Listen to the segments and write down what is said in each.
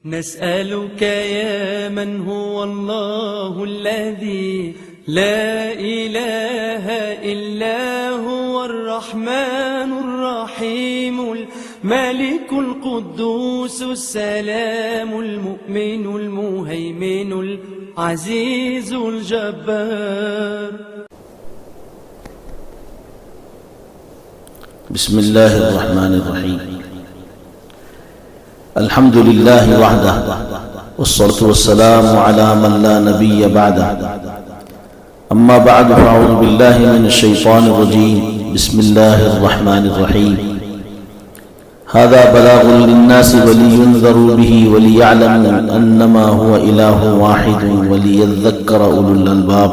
نسألك يا من هو الله الذي لا إله إلا هو الرحمن الرحيم الملك القدوس السلام المؤمن المهيمن العزيز الجبار. بسم الله الرحمن الرحيم. الحمد لله وحده والصلاة والسلام على من لا نبي بعده. أما بعد فأعوذ بالله من الشيطان الرجيم. بسم الله الرحمن الرحيم. هذا بلاغ للناس ولينذروا به وليعلموا أنما هو إله واحد وليذكر أولو الألباب.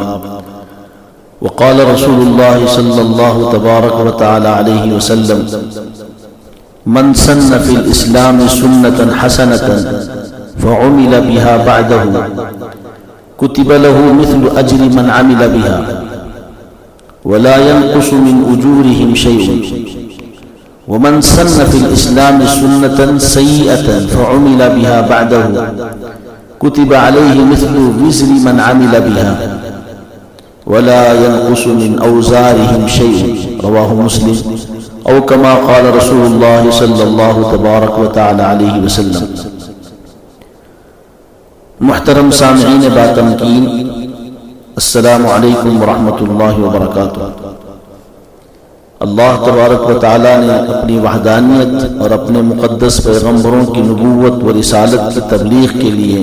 وقال رسول الله صلى الله تبارك وتعالى عليه وسلم: من سن في الإسلام سنة حسنة فعمل بها بعده كتب له مثل أجر من عمل بها ولا ينقص من أجورهم شيء. ومن سن في الإسلام سنة سيئة فعمل بها بعده كتب عليه مثل وزر من عمل بها ولا ينقص من أوزارهم شيء. رواه مسلم. او كما قال رسول اللہ صلی اللہ تبارک و تعالی علیہ وسلم. محترم سامعین باتمکین، السلام علیکم ورحمۃ اللہ وبرکاتہ. اللہ تبارک و تعالی نے اپنی وحدانیت اور اپنے مقدس پیغمبروں کی نبوت و رسالت کی تبلیغ کے لیے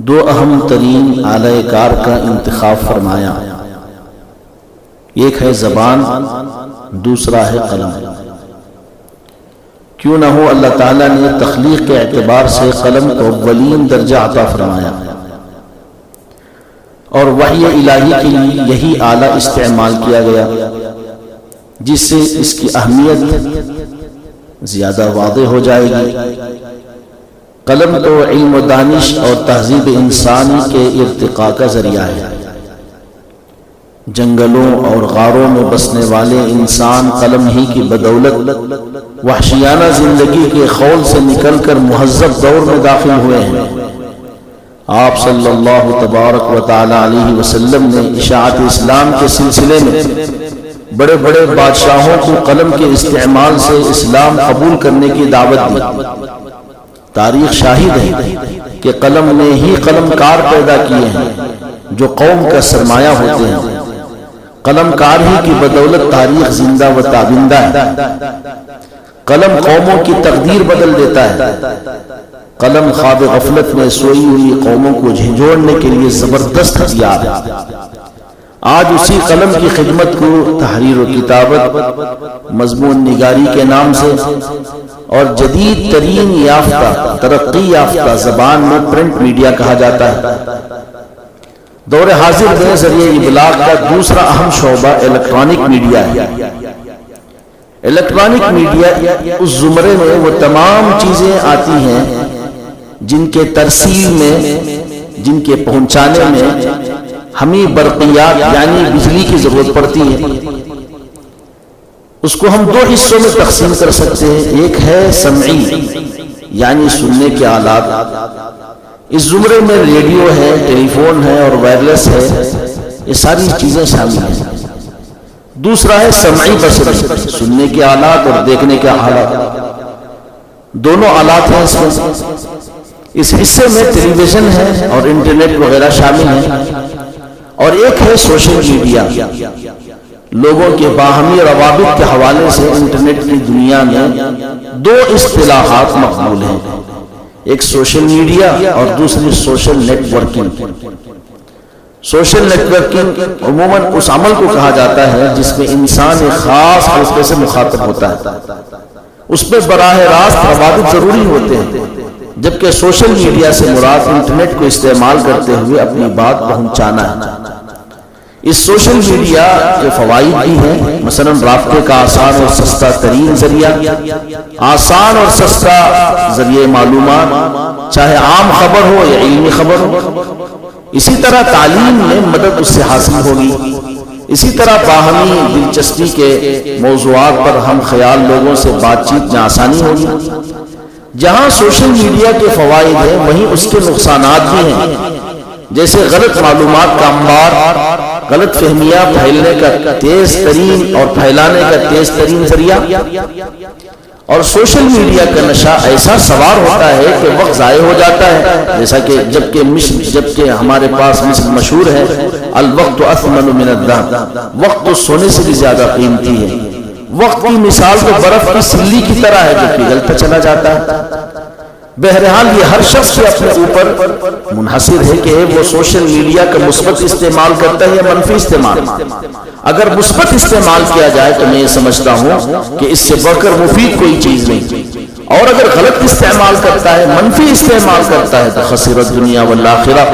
دو اہم ترین آلہ کار کا انتخاب فرمایا. ایک ہے زبان، دوسرا ہے قلم. کیوں نہ ہو، اللہ تعالیٰ نے تخلیق کے اعتبار سے قلم کو اولین درجہ عطا فرمایا اور وحی الہی کے لیے یہی آلہ استعمال کیا گیا، جس سے اس کی اہمیت زیادہ واضح ہو جائے گی. قلم تو علم و دانش اور تہذیب انسانی کے ارتقاء کا ذریعہ ہے. جنگلوں اور غاروں میں بسنے والے انسان قلم ہی کی بدولت وحشیانہ زندگی کے خول سے نکل کر مہذب دور میں داخل ہوئے ہیں. آپ صلی اللہ تبارک و تعالی علیہ وسلم نے اشاعت اسلام کے سلسلے میں بڑے بڑے بادشاہوں کو قلم کے استعمال سے اسلام قبول کرنے کی دعوت دی. تاریخ شاہد ہے کہ قلم نے ہی قلم کار پیدا کیے ہیں جو قوم کا سرمایہ ہوتے ہیں. قلم کار ہی کی بدولت تاریخ زندہ و تابندہ ہے. قلم قوموں کی تقدیر بدل دیتا ہے. قلم خواب غفلت میں سوئی ہوئی قوموں کو جھنجھوڑنے کے لیے زبردست ہتھیار ہے. آج اسی قلم کی خدمت کو تحریر و کتابت، مضمون نگاری کے نام سے اور جدید ترین یافتہ ترقی یافتہ زبان میں پرنٹ میڈیا کہا جاتا ہے. دور حاضر میں ذریعہ ابلاغ کا دوسرا اہم شعبہ الیکٹرانک میڈیا ہے. الیکٹرانک میڈیا اس زمرے میں وہ تمام چیزیں آتی ہیں جن کے ترسیل میں، جن کے پہنچانے میں ہمیں برقیات یعنی بجلی کی ضرورت پڑتی ہے. اس کو ہم دو حصوں میں تقسیم کر سکتے ہیں. ایک ہے سمعی یعنی سننے کے آلات. اس زمرے میں ریڈیو ہے، ٹیلی فون ہے اور وائرلیس ہے، یہ ساری چیزیں شامل ہیں. دوسرا ہے سمعی بصری، سننے کے آلات اور دیکھنے کے آلات. دونوں آلات ہیں اس میں. اس حصے میں ٹیلی ویژن ہے اور انٹرنیٹ وغیرہ شامل ہیں. اور ایک ہے سوشل میڈیا. لوگوں کے باہمی روابط کے حوالے سے انٹرنیٹ کی دنیا میں دو اصطلاحات مقبول ہیں، ایک سوشل میڈیا اور دوسری social networking. Social networking عموماً اس عمل کو کہا جاتا ہے جس میں انسان ایک خاص حلقے سے مخاطب ہوتا ہے. اس میں براہ راست روابط ضروری ہوتے ہیں، جبکہ سوشل میڈیا سے مراد انٹرنیٹ کو استعمال کرتے ہوئے اپنی بات پہنچانا ہے. اس سوشل میڈیا کے فوائد بھی ہیں، مثلا رابطے کا آسان اور سستا ترین ذریعہ، آسان اور سستا ذریعہ معلومات، چاہے عام خبر ہو یا علمی خبر ہو. اسی طرح تعلیم میں مدد اس سے حاصل ہوگی. اسی طرح باہمی دلچسپی کے موضوعات پر ہم خیال لوگوں سے بات چیت میں آسانی ہوگی. جہاں سوشل میڈیا کے فوائد ہیں وہیں اس کے نقصانات بھی ہیں، جیسے غلط معلومات کا انبار، غلط فہمیاں پھیلنے کا تیز ترین اور پھیلانے کا تیز ترین ذریعہ، اور سوشل میڈیا کا نشہ ایسا سوار ہوتا ہے کہ وقت ضائع ہو جاتا ہے، جیسا کہ جبکہ ہمارے پاس مثل مشہور ہے، الوقت اثمن من الذهب، وقت تو سونے سے بھی زیادہ قیمتی ہے۔ وقت کی مثال تو برف کی سلی کی طرح ہے جو پگھلتا چلا جاتا ہے۔ بہرحال یہ ہر شخص سے اپنے اوپر منحصر ہے کہ وہ سوشل میڈیا کا مثبت استعمال کرتا ہے یا منفی استعمال۔ اگر مثبت استعمال کیا جائے تو میں یہ سمجھتا ہوں کہ اس سے بڑھ کر مفید کوئی چیز نہیں، اور اگر غلط استعمال کرتا ہے، منفی استعمال کرتا ہے، تو خسرت دنیا والآخرہ،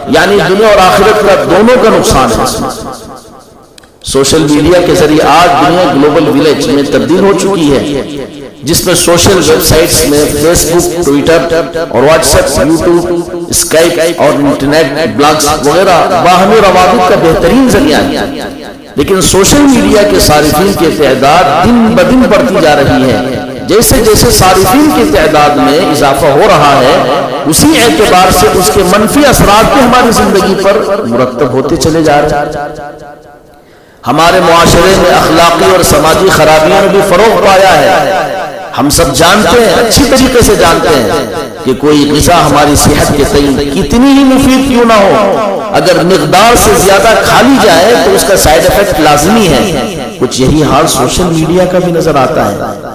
یعنی دنیا اور آخرت کا دونوں کا نقصان ہے اس میں۔ سوشل میڈیا کے ذریعے آج دنیا گلوبل ولیج میں تبدیل ہو چکی ہے، جس میں سوشل ویب سائٹس میں فیس بک، ٹویٹر اور واٹس ایپ، یوٹیوب، اسکائپ اور انٹرنیٹ بلاگز وغیرہ باہمی روابط کا بہترین ذریعہ ہے، لیکن سوشل میڈیا کے صارفین کی تعداد دن بدن بڑھتی جا رہی ہے۔ جیسے جیسے صارفین کی تعداد میں اضافہ ہو رہا ہے، اسی اعتبار سے اس کے منفی اثرات بھی ہماری زندگی پر مرتب ہوتے چلے جا رہے ہیں۔ ہمارے معاشرے میں اخلاقی اور سماجی خرابیوں نے بھی فروغ پایا ہے۔ ہم سب جانتے ہیں، اچھی طریقے سے جانتے ہیں کہ کوئی غذا ہماری صحت کے تئیں کتنی ہی مفید کیوں نہ ہو، اگر مقدار سے زیادہ کھا لی جائے تو اس کا سائیڈ ایفیکٹ لازمی ہے۔ کچھ یہی حال سوشل میڈیا کا بھی نظر آتا ہے۔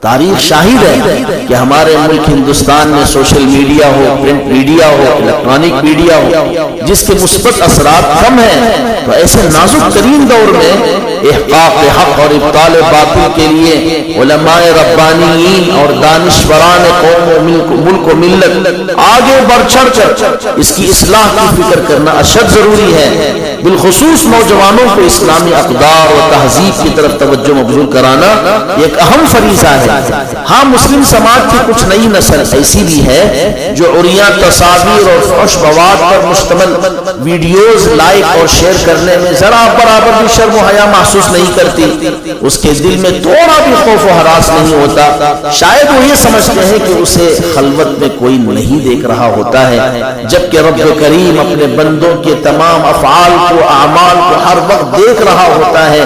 تاریخ شاہد ہے کہ ہمارے ملک ہندوستان میں سوشل میڈیا ہو، پرنٹ میڈیا ہو، الیکٹرانک میڈیا ہو، جس کے مثبت اثرات کم ہیں، تو ایسے نازک ترین دور میں احقاق حق اور ابطال باطل کے لیے علماء ربانیین اور دانشوران قوم و ملک و ملت آگے بڑھ چڑھ کر اس کی اصلاح کی فکر کرنا اشد ضروری ہے۔ بالخصوص نوجوانوں کو اسلامی اقدار و تہذیب کی طرف توجہ مبذول کرانا ایک اہم فریضہ ہے۔ ہاں، مسلم سماج کی کچھ نئی نسل ایسی بھی ہے جو عریاں تصاویر اور فحش مواد پر مشتمل ویڈیوز لائک اور شیئر کرنے میں ذرا برابر بھی شرم و حیا محسوس نہیں کرتی۔ اس کے دل میں تھوڑا بھی خوف و ہراس نہیں ہوتا۔ شاید وہ یہ سمجھتے ہیں کہ اسے خلوت میں کوئی نہیں دیکھ رہا ہوتا ہے، جبکہ رب کریم اپنے بندوں کے تمام افعال کو، اعمال کو ہر وقت دیکھ رہا ہوتا ہے۔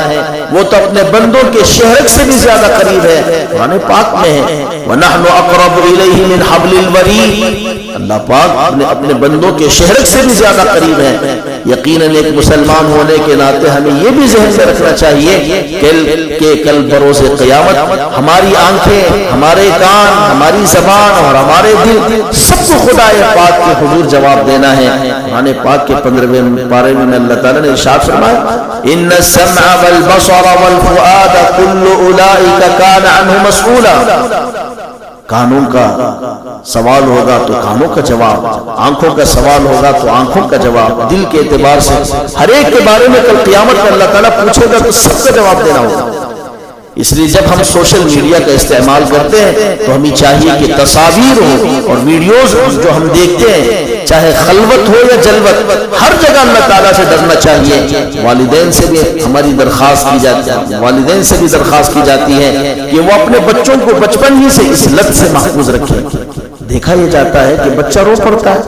وہ تو اپنے بندوں کے شہرت سے بھی زیادہ قریب ہے۔ قرآن پاک میں ہے وَنَحْنُ أَقْرَبُ إِلَيْهِ مِنْ حَبْلِ الْوَرِيدِ، اللہ پاک اپنے بندوں کے شہرت سے بھی زیادہ قریب ہے۔ یقیناً ایک مسلمان ہونے کے ناطے ہمیں یہ بھی ذہن میں رکھنا چاہیے کہ کل بروز قیامت ہماری آنکھیں، ہمارے کان، ہماری زبان اور ہمارے دل سب کو خدا پاک کے حضور جواب دینا ہے۔ قرآن پاک کے 15ویں پارے میں اللہ تعالیٰ نے ارشاد فرمایا إِنَّ السَّمْعَ وَالْبَصَرَ وَالْفُؤَادَ كُلُّ أُولَئِكَ كَانَ عَنْهُ مَسْئُولًا۔ کانوں کا سوال ہوگا تو کانوں کا جواب، آنکھوں کا سوال ہوگا تو آنکھوں کا جواب، دل کے اعتبار سے ہر ایک کے بارے میں کل قیامت میں اللہ تعالیٰ پوچھے گا تو سب کا جواب دینا ہوگا۔ اس لیے جب ہم سوشل میڈیا کا استعمال کرتے ہیں تو ہمیں چاہیے کہ تصاویر ہو اور ویڈیوز جو ہم دیکھتے ہیں، چاہے خلوت ہو یا جلوت، ہر جگہ اللہ تعالیٰ سے ڈرنا چاہیے۔ والدین سے بھی ہماری درخواست کی جاتی ہے، والدین سے بھی درخواست کی جاتی ہے کہ وہ اپنے بچوں کو بچپن ہی سے اس لت سے محفوظ رکھیں۔ دیکھا یہ جاتا ہے کہ بچہ رو پڑتا ہے،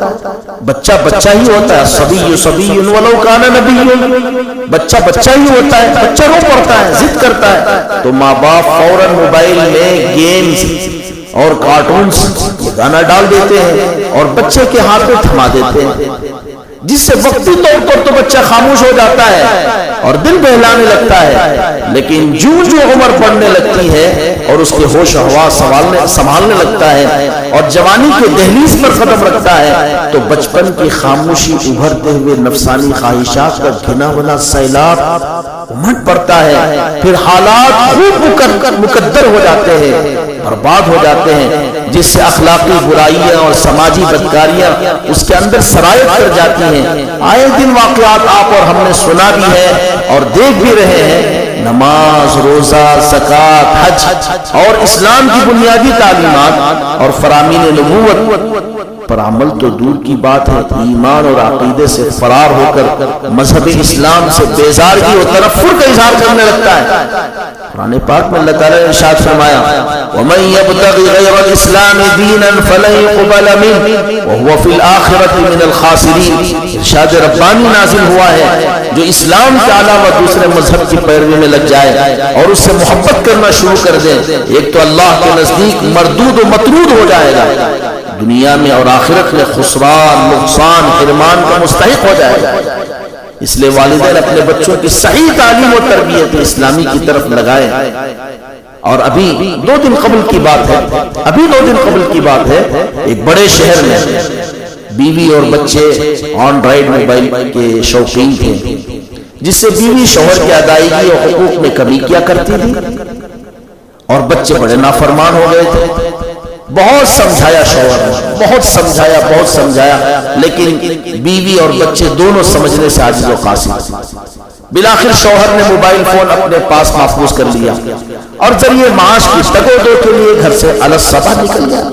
بچہ بچہ ہی ہوتا ہے، صبی صبی ولو کان نبی، بچہ بچہ ہی ہوتا ہے، بچہ رو پڑتا ہے، ضد کرتا ہے، تو ماں باپ فوراً موبائل میں گیمز اور کارٹونز گانا ڈال دیتے ہیں اور بچے کے ہاتھ میں تھما دیتے ہیں، جس سے وقتی طور پر تو بچہ خاموش ہو جاتا ہے اور دل بہلانے لگتا ہے، لیکن جو عمر بڑھنے لگتی ہے اور اس کے ہوش و حواس سنبھالنے لگتا ہے اور جوانی کے دہلیز پر قدم رکھتا ہے تو بچپن کی خاموشی ابھرتے ہوئے نفسانی خواہشات کا گھنا بنا سیلاب امٹ پڑتا ہے، پھر حالات خوب مقدر ہو جاتے ہیں، برباد ہو جاتے ہیں، جس سے اخلاقی برائیاں اور سماجی بدکاریاں اس کے اندر سرایت کر جاتی ہیں۔ آئے دن واقعات آپ اور ہم نے سنا بھی ہے اور دیکھ بھی رہے ہیں۔ نماز، روزہ، زکوٰۃ، حج اور اسلام کی بنیادی تعلیمات اور فرامین نبوت پر عمل تو دور کی بات ہے، ایمان اور عقیدے سے فرار ہو کر مذہب اسلام سے بیزارگی اور تنفر کا اظہار کرنے لگتا ہے۔ قرآن پاک میں اللہ تعالیٰ نے ارشاد فرمایا وَمَن يَبْتَغِ غَيْرَ الْإِسْلَامِ دِينًا فَلَن يُقْبَلَ مِنْهُ وَهُوَ فِي الْآخِرَةِ مِنَ الْخَاسِرِينَ۔ ارشاد ربانی نازل ہوا ہے، جو اسلام کے علاوہ دوسرے مذہب کی پیروی میں لگ جائے اور اس سے محبت کرنا شروع کر دے، ایک تو اللہ کے نزدیک مردود و مطرود ہو جائے گا، دنیا میں اور آخرت میں خسران، نقصان، حرمان کا مستحق ہو جائے گا۔ اس لیے والدین اپنے بچوں کی صحیح تعلیم و تربیت اسلامی کی طرف لگائیں۔ اور ابھی 2 دن قبل کی بات ہے، ایک بڑے شہر میں بیوی اور بچے اینڈرائیڈ موبائل کے شوقین تھے، جس سے بیوی شوہر کی ادائیگی اور حقوق میں کمی کیا کرتی تھی اور بچے بڑے نافرمان ہو گئے تھے۔ بہت سمجھایا شوہر نے، بہت سمجھایا، لیکن بیوی اور بچے دونوں سمجھنے سے عاجز و قاصر۔ بالآخر شوہر نے موبائل فون اپنے پاس محفوظ کر لیا اور ذریعے معاش کی تگودو کے لیے گھر سے الصبح نکل گیا۔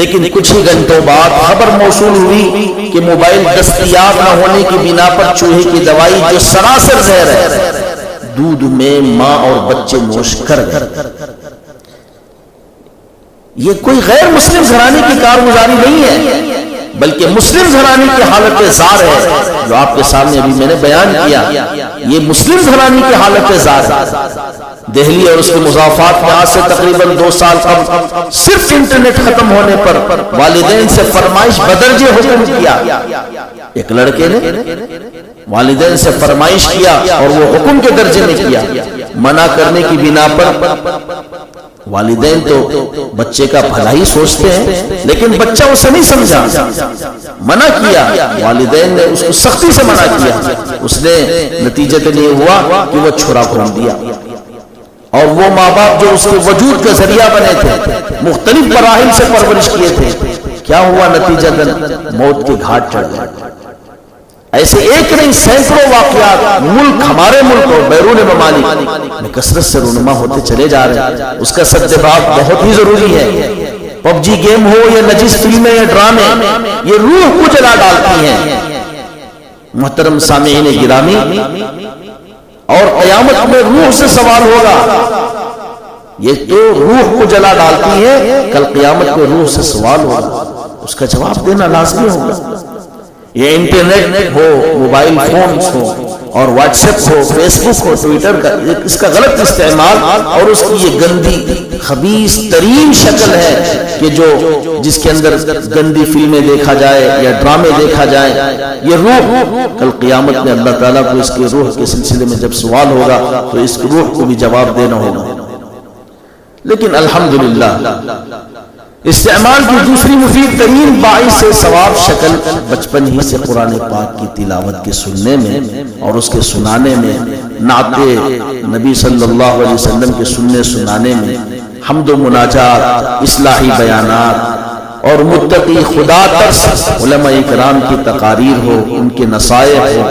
لیکن کچھ ہی گھنٹوں بعد خبر موصول ہوئی کہ موبائل دستیاب نہ ہونے کی بنا پر چوہے کی دوائی جو سراسر زہر ہے دودھ میں ماں اور بچے نوش کر گئے۔ یہ کوئی غیر مسلم گھرانے کی کارگزاری نہیں ہے، بلکہ مسلم گھرانے کی حالت زار ہے، جو آپ کے سامنے ابھی میں نے بیان کیا۔ یہ مسلم گھرانے کی حالت زار ہے۔ دہلی اور اس کے مضافات میں آج سے تقریباً 2 سال قبل صرف انٹرنیٹ ختم ہونے پر والدین سے فرمائش بدرجے حکم کیا۔ ایک لڑکے نے والدین سے فرمائش کیا اور وہ حکم کے درجے میں کیا۔ منع کرنے کی بنا پر والدین تو بچے کا بھلا ہی سوچتے ہیں، لیکن بچہ اسے نہیں سمجھا، منع کیا، والدین نے اس کو سختی سے منع کیا، اس نے نتیجتاً یہ ہوا کہ وہ چھرا پھونک دیا۔ اور وہ ماں باپ جو اس کے وجود کا ذریعہ بنے تھے، مختلف مراحل سے پرورش کیے تھے، کیا ہوا نتیجتاً موت کے گھاٹ چڑھ گئے۔ ایسے ایک نہیں سینکڑوں واقعات ملک، ہمارے ملک اور بیرون ممالک میں کثرت سے رونما ہوتے چلے جا رہے ہیں۔ اس کا سدباب بہت ہی ضروری ہے۔ پب جی گیم ہو یا نجس فلمیں یا ڈرامے، یہ روح کو جلا ڈالتی ہیں۔ محترم سامعین گرامی، اور قیامت میں روح سے سوال ہوگا۔ یہ تو روح کو جلا ڈالتی ہے، کل قیامت میں روح سے سوال ہوگا، اس کا جواب دینا لازمی ہوگا۔ یہ انٹرنیٹ ہو، موبائل فونز ہو اور واٹس ایپ ہو، فیس بک ہو، ٹویٹر کا، اس کا غلط استعمال اور اس کی یہ گندی خبیث ترین شکل ہے کہ جس کے اندر گندی فلمیں دیکھا جائے یا ڈرامے دیکھا جائے، یہ روح کل قیامت میں اللہ تعالیٰ کو اس کے روح کے سلسلے میں جب سوال ہوگا تو اس روح کو بھی جواب دینا ہوگا۔ لیکن الحمدللہ استعمال کی دوسری مفید ترین باعث ثواب شکل بچپن ہی سے قرآن پاک کی تلاوت کے سننے میں اور اس کے سنانے میں، نعت نبی صلی اللہ علیہ وسلم کے سننے سنانے میں، حمد و مناجات، اصلاحی بیانات اور متقی خدا ترس علماء اکرام کی تقاریر ہو، ان کے نصائح ہو،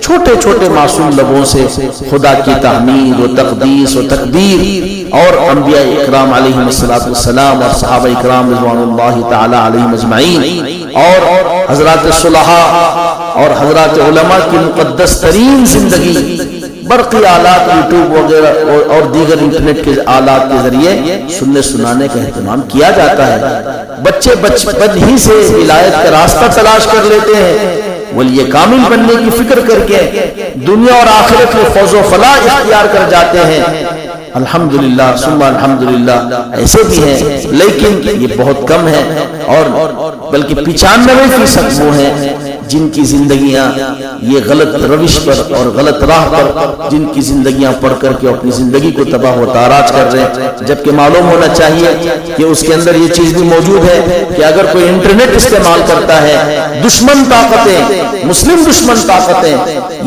چھوٹے چھوٹے معصوم لبوں سے خدا کی تحمید و تقدیس و تکبیر، اور انبیاء اکرام علیہم السلام اور صحابہ اکرام رضوان اللہ تعالی علیہم اجمعین اور حضرات صلحاء اور حضرات علماء کی مقدس ترین زندگی، برقی آلات، یوٹیوب وغیرہ اور دیگر انٹرنیٹ کے آلات کے ذریعے سننے سنانے کا اہتمام کیا جاتا ہے۔ بچے بچپن ہی سے ولایت کا راستہ تلاش کر لیتے ہیں، ولی کامل بننے کی فکر کر کے دنیا اور آخرت میں فوز و فلاح اختیار کر جاتے ہیں۔ الحمدللہ ثم الحمدللہ ایسے بھی ہیں، لیکن یہ بہت کم ہے، اور بلکہ 95% وہ ہیں جن کی زندگیاں یہ غلط روش پر اور غلط راہ پر، جن کی زندگیاں پڑھ کر کے اپنی زندگی کو تباہ و تاراج کر رہے ہیں، جبکہ معلوم ہونا چاہیے کہ اس کے اندر یہ چیز بھی موجود ہے کہ اگر کوئی انٹرنیٹ استعمال کرتا ہے، دشمن طاقتیں، مسلم دشمن طاقتیں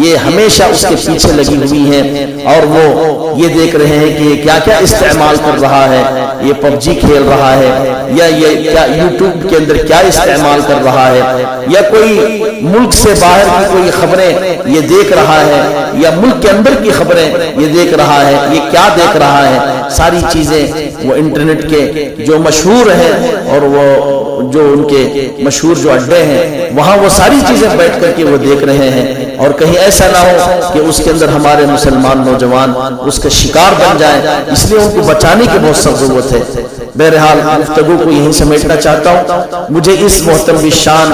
یہ ہمیشہ اس کے پیچھے لگی ہوئی ہیں، اور وہ یہ دیکھ رہے ہیں کہ یہ کیا کیا استعمال کر رہا ہے، یہ پب جی کھیل رہا ہے، یا یہ کیا یوٹیوب کے اندر کیا استعمال کر رہا ہے، یا کوئی ملک سے باہر کی کوئی خبریں یہ دیکھ رہا ہے، یا ملک کے اندر کی خبریں یہ دیکھ رہا ہے، یہ کیا دیکھ رہا ہے۔ ساری چیزیں وہ انٹرنیٹ کے جو مشہور ہیں اور وہ جو ان کے مشہور جو اڈے ہیں وہاں وہ ساری چیزیں بیٹھ کر کے وہ دیکھ رہے ہیں، اور کہیں ایسا نہ ہو کہ اس کے اندر ہمارے مسلمان نوجوان اس کا شکار بن جائیں، اس لیے ان کو بچانے کی بہت سخت ضرورت ہے۔ بہرحال گفتگو کو یہیں سمیٹنا چاہتا ہوں۔ مجھے اس محترم شان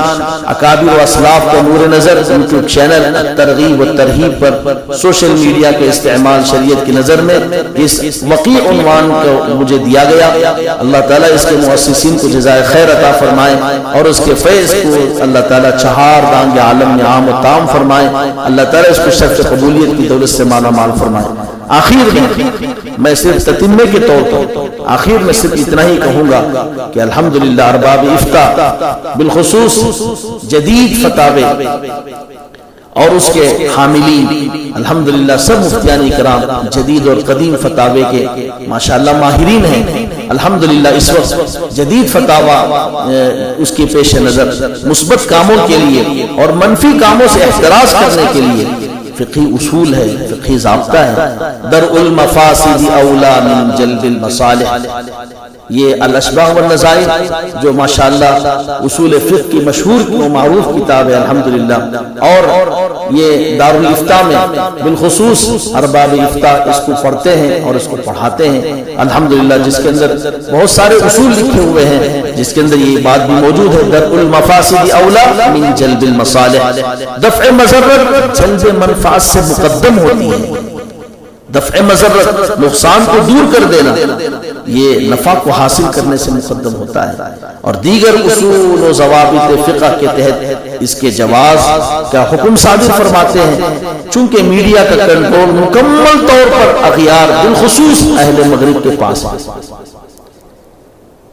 اکابر و اسلاف کا نور نظر یوٹیوب چینل ترغیب و ترہیب پر سوشل میڈیا کے استعمال شریعت کی نظر میں اس وقیع عنوان کو مجھے دیا گیا، اللہ تعالیٰ اس کے مؤسسین کو جزائے خیر عطا فرمائے اور اس کے فیض کو اللہ تعالیٰ چہار دانگ عالم میں عام و تام فرمائے، اللہ تعالیٰ اس کو شرف قبولیت کی دولت سے مالا مال فرمائے۔ آخر میں صرف تتمے کے طور پر آخر میں صرف اتنا ہی کہوں گا کہ الحمدللہ ارباب افتاء بالخصوص جدید فتاوے اور اس کے حاملین الحمدللہ سب مفتیان کرام جدید اور قدیم فتاوے کے ماشاءاللہ ماہرین ہیں۔ الحمدللہ اس وقت جدید فتاوہ اس کے پیش نظر مثبت کاموں کے لیے اور منفی کاموں سے احتراز کرنے کے لیے فقہی اصول ہے، فقہی ضابطہ ہے۔ درء المفاسد اولا من جلب المصالح، یہ الاشباح والنظائر جو ماشاءاللہ اصول فقہ کی مشہور و معروف کتاب ہے الحمدللہ، اور یہ دارالافتاء میں بالخصوص ارباب افتاء اس کو پڑھتے ہیں اور اس کو پڑھاتے ہیں الحمدللہ، جس کے اندر بہت سارے اصول لکھے ہوئے ہیں، جس کے اندر یہ بات بھی موجود ہے درء المفاسد اولا من جلب المصالح، دفع مضرت جلب منفعت سے مقدم ہوتی ہے۔ دفع مضرت نقصان کو دور کر دینا یہ نفع کو حاصل کرنے سے مقدم ہوتا ہے، اور دیگر اصول و ضوابط فقہ کے تحت اس کے جواز کا حکم صادر فرماتے ہیں۔ چونکہ میڈیا کا کنٹرول مکمل طور پر اغیار بالخصوص اہل مغرب کے پاس ہے،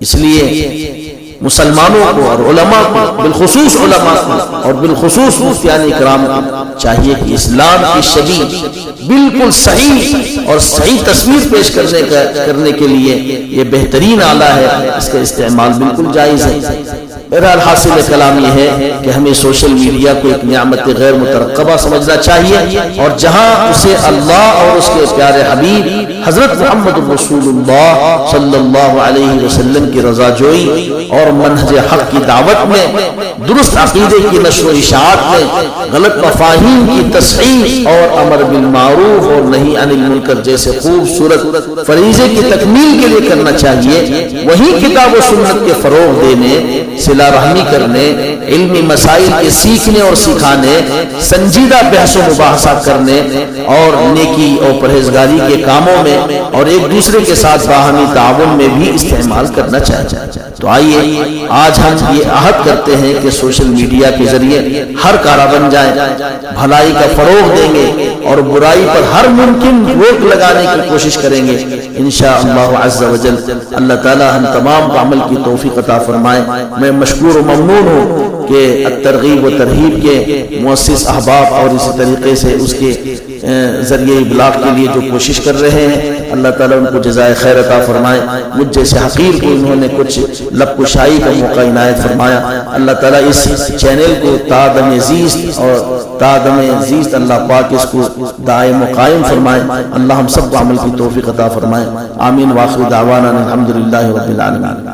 اس لیے مسلمانوں کو اور علماء کو بالخصوص علماء کو اور بالخصوص مفتیان کرام کو چاہیے کہ اسلام کی شریع بالکل صحیح اور صحیح تصویر پیش کرنے کے لیے یہ بہترین آلہ ہے، اس کا استعمال بالکل جائز ہے۔ بہرحال حاصل کلام یہ ہے کہ ہمیں سوشل میڈیا کو ایک نعمت غیر مترقبہ سمجھنا چاہیے، اور جہاں اسے اللہ اور اس کے پیارے حبیب حضرت محمد رسول اللہ صلی اللہ علیہ وسلم کی رضا جوئی اور منہج حق کی دعوت میں، درست عقیدے کی نشر و اشاعت میں، غلط مفاہیم کی تصحیح اور امر بالمعروف اور نہی عن المنکر جیسے خوبصورت فریضے کی تکمیل کے لیے کرنا چاہیے، وہی کتاب و سنت کے فروغ دینے، صلہ رحمی کرنے، علمی مسائل کے سیکھنے اور سکھانے، سنجیدہ بحث و مباحثہ کرنے اور نیکی اور پرہیزگاری کے کاموں میں اور ایک دوسرے کے ساتھ باہمی تعاون میں بھی استعمال کرنا چاہیے۔ تو آئیے آج ہم یہ عہد کرتے ہیں کہ سوشل میڈیا کے ذریعے ہر کارا بن جائیں، بھلائی کا فروغ دیں گے اور برائی پر ہر ممکن روک لگانے کی کوشش کریں گے انشاءاللہ عز و جل۔ اللہ تعالی ہم تمام کو عمل کی توفیق عطا فرمائے۔ میں مشکور و ممنون ہوں کہ ترغیب و ترہیب کے مؤسس احباب اور اسی طریقے سے اس کے ذریعے ابلاغ کے لیے جو کوشش کر رہے ہیں، اللہ تعالیٰ ان کو جزائے خیر عطا فرمائے۔ مجھ جیسے حقیر کو انہوں نے کچھ لب کشائی کا موقع عنایت فرمایا، اللہ تعالیٰ اس چینل کو تا دم زیست اور تا دم زیست اللہ پاک اس کو دائم و قائم فرمائے۔ اللہ ہم سب کو عمل کی توفیق عطا فرمائے، آمین۔ وآخر دعوانا الحمدللہ رب العالمین۔